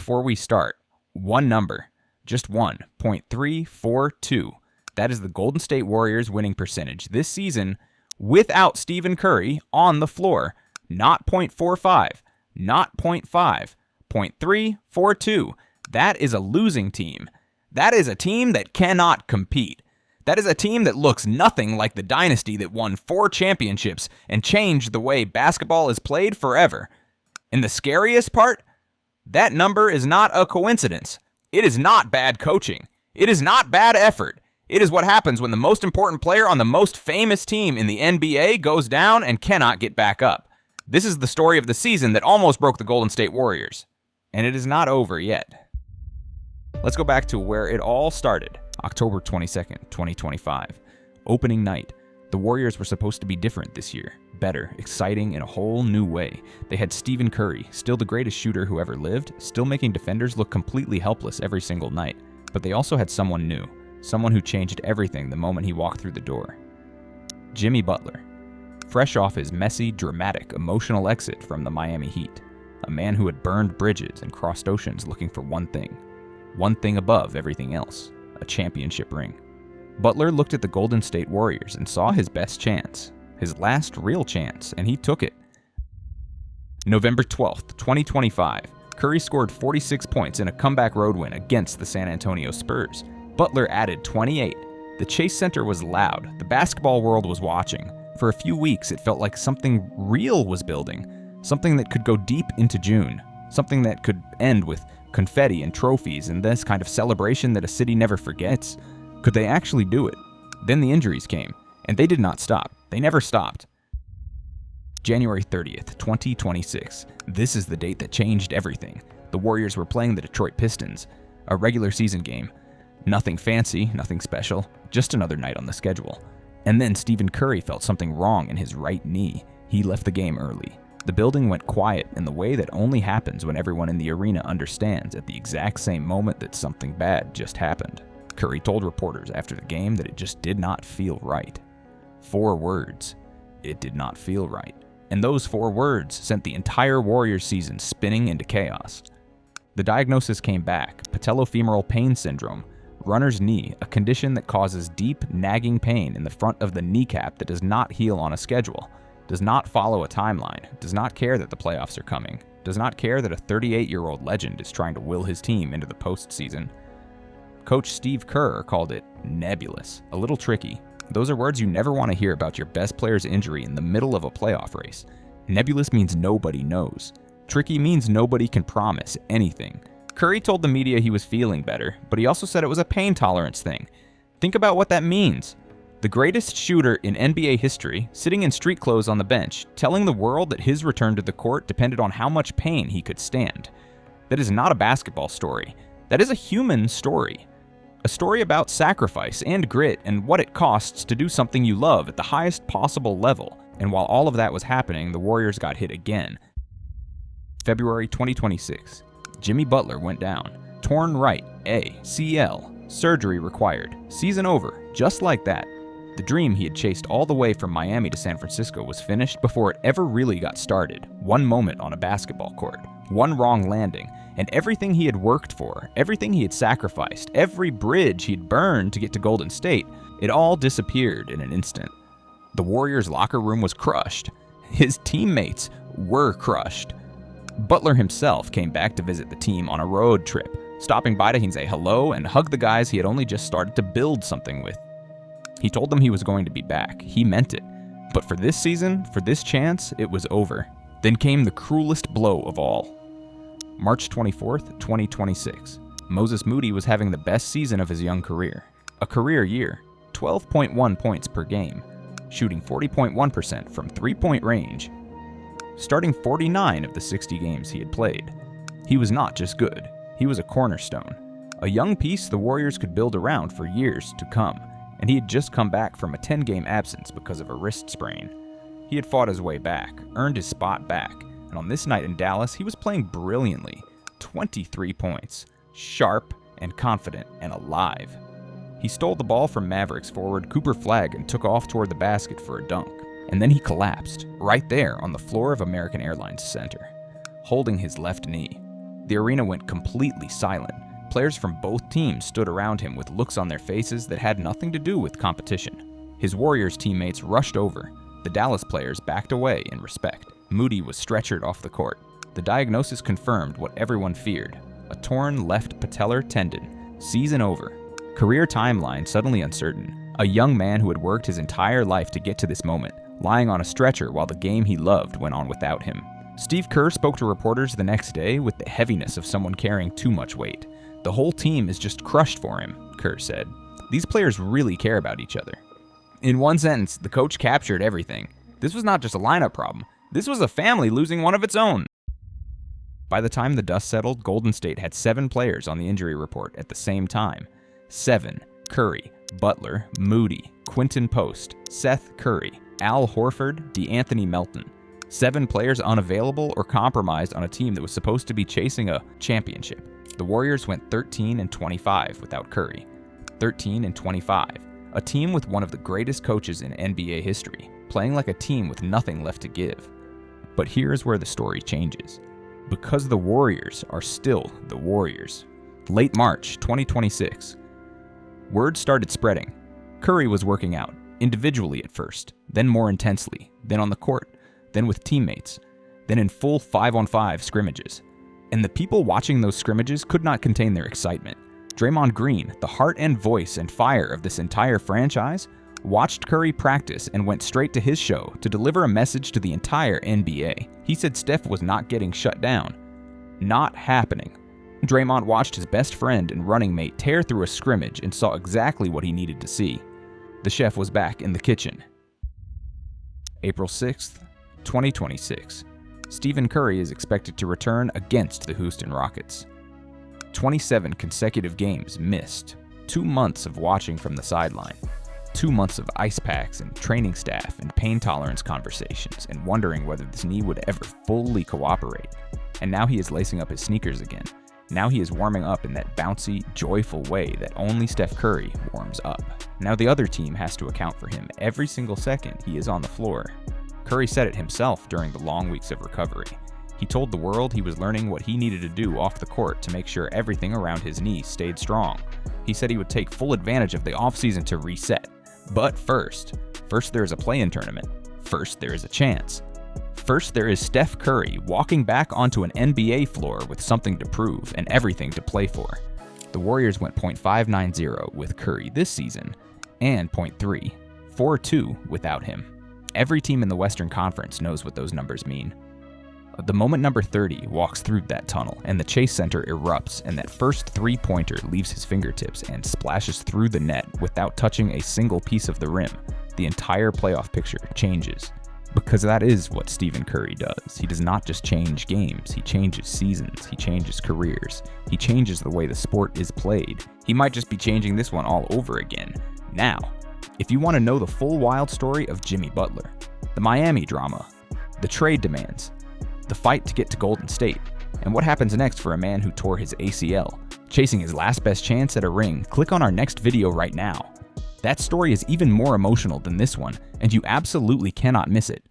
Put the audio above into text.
before we start, one number, just one, 0.342. That is the Golden State Warriors winning percentage this season without Stephen Curry on the floor. Not 0.45, not 0.5, 0.342. That is a losing team. That is a team that cannot compete. That is a team that looks nothing like the dynasty that won 4 championships and changed the way basketball is played forever. And the scariest part? That number is not a coincidence. It is not bad coaching. It is not bad effort. It is what happens when the most important player on the most famous team in the NBA goes down and cannot get back up. This is the story of the season that almost broke the Golden State Warriors. And it is not over yet. Let's go back to where it all started. October 22nd, 2025. Opening night. The Warriors were supposed to be different this year. Better, exciting in a whole new way. They had Stephen Curry, still the greatest shooter who ever lived, still making defenders look completely helpless every single night. But they also had someone new. Someone who changed everything the moment he walked through the door. Jimmy Butler. Fresh off his messy, dramatic, emotional exit from the Miami Heat. A man who had burned bridges and crossed oceans looking for one thing above everything else, a championship ring. Butler looked at the Golden State Warriors and saw his best chance, his last real chance, and he took it. November 12th, 2025, Curry scored 46 points in a comeback road win against the San Antonio Spurs. Butler added 28. The Chase Center was loud. The basketball world was watching. For a few weeks, it felt like something real was building, something that could go deep into June, something that could end with confetti and trophies and this kind of celebration that a city never forgets. Could they actually do it? Then the injuries came, and they did not stop. They never stopped. January 30th, 2026. This is the date that changed everything. The Warriors were playing the Detroit Pistons, a regular season game. Nothing fancy, nothing special, just another night on the schedule. And then Stephen Curry felt something wrong in his right knee. He left the game early. The building went quiet in the way that only happens when everyone in the arena understands at the exact same moment that something bad just happened. Curry told reporters after the game that it just did not feel right. 4 words. It did not feel right. And those 4 words sent the entire Warriors season spinning into chaos. The diagnosis came back: patellofemoral pain syndrome, runner's knee, a condition that causes deep, nagging pain in the front of the kneecap that does not heal on a schedule, does not follow a timeline, does not care that the playoffs are coming, does not care that a 38-year-old legend is trying to will his team into the postseason. Coach Steve Kerr called it nebulous, a little tricky. Those are words you never want to hear about your best player's injury in the middle of a playoff race. Nebulous means nobody knows. Tricky means nobody can promise anything. Curry told the media he was feeling better, but he also said it was a pain tolerance thing. Think about what that means. The greatest shooter in NBA history, sitting in street clothes on the bench, telling the world that his return to the court depended on how much pain he could stand. That is not a basketball story. That is a human story. A story about sacrifice and grit and what it costs to do something you love at the highest possible level. And while all of that was happening, the Warriors got hit again. February 2026. Jimmy Butler went down. Torn right ACL. Surgery required. Season over. Just like that. The dream he had chased all the way from Miami to San Francisco was finished before it ever really got started. One moment on a basketball court. One wrong landing. And everything he had worked for, everything he had sacrificed, every bridge he'd burned to get to Golden State, it all disappeared in an instant. The Warriors' locker room was crushed. His teammates were crushed. Butler himself came back to visit the team on a road trip, stopping by to say hello and hug the guys he had only just started to build something with. He told them he was going to be back. He meant it. But for this season, for this chance, it was over. Then came the cruelest blow of all. March 24th, 2026. Moses Moody was having the best season of his young career. A career year. 12.1 points per game. Shooting 40.1% from three-point range. Starting 49 of the 60 games he had played. He was not just good. He was a cornerstone. A young piece the Warriors could build around for years to come. And he had just come back from a 10-game absence because of a wrist sprain. He had fought his way back, earned his spot back. And on this night in Dallas, he was playing brilliantly. 23 points. Sharp and confident and alive. He stole the ball from Mavericks forward Cooper Flagg and took off toward the basket for a dunk. And then he collapsed, right there on the floor of American Airlines Center, holding his left knee. The arena went completely silent. Players from both teams stood around him with looks on their faces that had nothing to do with competition. His Warriors teammates rushed over. The Dallas players backed away in respect. Moody was stretchered off the court. The diagnosis confirmed what everyone feared: a torn left patellar tendon. Season over. Career timeline suddenly uncertain. A young man who had worked his entire life to get to this moment, lying on a stretcher while the game he loved went on without him. Steve Kerr spoke to reporters the next day with the heaviness of someone carrying too much weight. "The whole team is just crushed for him," Kerr said. "These players really care about each other." In one sentence, the coach captured everything. This was not just a lineup problem. This was a family losing one of its own. By the time the dust settled, Golden State had 7 players on the injury report at the same time. 7. Curry, Butler, Moody, Quinton Post, Seth Curry, Al Horford, DeAnthony Melton. 7 players unavailable or compromised on a team that was supposed to be chasing a championship. The Warriors went 13-25 without Curry. 13-25. A team with one of the greatest coaches in NBA history, playing like a team with nothing left to give. But here's where the story changes. Because the Warriors are still the Warriors. Late March 2026. Word started spreading. Curry was working out, individually at first, then more intensely, then on the court, then with teammates, then in full 5-on-5 scrimmages. And the people watching those scrimmages could not contain their excitement. Draymond Green, the heart and voice and fire of this entire franchise, watched Curry practice and went straight to his show to deliver a message to the entire NBA. He said Steph was not getting shut down. Not happening. Draymond watched his best friend and running mate tear through a scrimmage and saw exactly what he needed to see. The chef was back in the kitchen. April 6th, 2026. Stephen Curry is expected to return against the Houston Rockets. 27 consecutive games missed. 2 months of watching from the sideline. 2 months of ice packs and training staff and pain tolerance conversations and wondering whether this knee would ever fully cooperate. And now he is lacing up his sneakers again. Now he is warming up in that bouncy, joyful way that only Steph Curry warms up. Now the other team has to account for him every single second he is on the floor. Curry said it himself during the long weeks of recovery. He told the world he was learning what he needed to do off the court to make sure everything around his knee stayed strong. He said he would take full advantage of the offseason to reset. But first there is a play-in tournament. First there is a chance. First there is Steph Curry walking back onto an NBA floor with something to prove and everything to play for. The Warriors went .590 with Curry this season and .342 without him. Every team in the Western Conference knows what those numbers mean. The moment number 30 walks through that tunnel and the Chase Center erupts and that first three-pointer leaves his fingertips and splashes through the net without touching a single piece of the rim, the entire playoff picture changes. Because that is what Stephen Curry does. He does not just change games, he changes seasons, he changes careers, he changes the way the sport is played. He might just be changing this one all over again. Now, if you want to know the full wild story of Jimmy Butler, the Miami drama, the trade demands, the fight to get to Golden State, and what happens next for a man who tore his ACL, chasing his last best chance at a ring, click on our next video right now. That story is even more emotional than this one, and you absolutely cannot miss it.